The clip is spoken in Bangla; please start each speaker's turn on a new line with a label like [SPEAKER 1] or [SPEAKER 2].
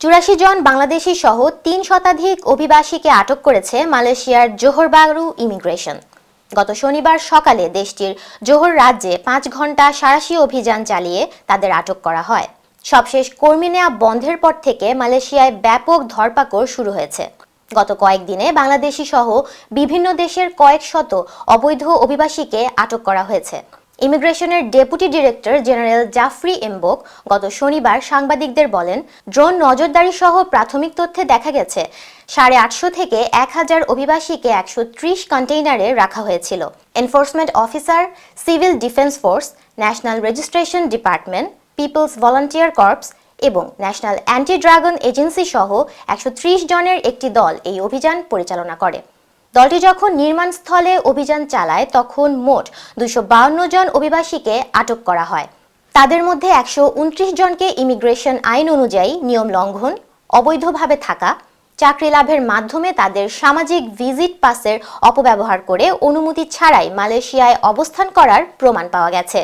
[SPEAKER 1] ৮৪ জন বাংলাদেশি সহ ৩ শতাধিক অভিবাসীকে আটক করেছে মালয়েশিয়ার জোহর বারু ইমিগ্রেশন। গত শনিবার সকালে দেশটির জোহর রাজ্যে ৫ ঘন্টা সাঁড়াশি অভিযান চালিয়ে তাদের আটক করা হয়। সবশেষ কর্মী নেওয়া বন্ধের পর থেকে মালয়েশিয়ায় ব্যাপক ধরপাকড় শুরু হয়েছে। গত কয়েকদিনে বাংলাদেশি সহ বিভিন্ন দেশের কয়েক শত অবৈধ অভিবাসীকে আটক করা হয়েছে। ইমিগ্রেশনের ডেপুটি ডিরেক্টর জেনারেল জাফরি এমবোক গত শনিবার সাংবাদিকদের বলেন, ড্রোন নজরদারি সহ প্রাথমিক তথ্যে দেখা গেছে 850 থেকে 1000 অভিবাসীকে 130 কন্টেইনারে রাখা হয়েছিল। Enforcement officer, civil defence force, national registration department, people's volunteer corps এবং ন্যাশনাল অ্যান্টি ড্রাগন এজেন্সি সহ 130 জনের একটি দল এই অভিযান পরিচালনা করে। দলটি যখন নির্মাণস্থলে অভিযান চালায় তখন মোট 252 জন অভিবাসীকে আটক করা হয়। তাদের মধ্যে 129 জনকে ইমিগ্রেশন আইন অনুযায়ী নিয়ম লঙ্ঘন, অবৈধভাবে থাকা, চাকরি লাভের মাধ্যমে তাদের সামাজিক ভিজিট পাসের অপব্যবহার করে অনুমতি ছাড়াই মালয়েশিয়ায় অবস্থান করার প্রমাণ পাওয়া গেছে।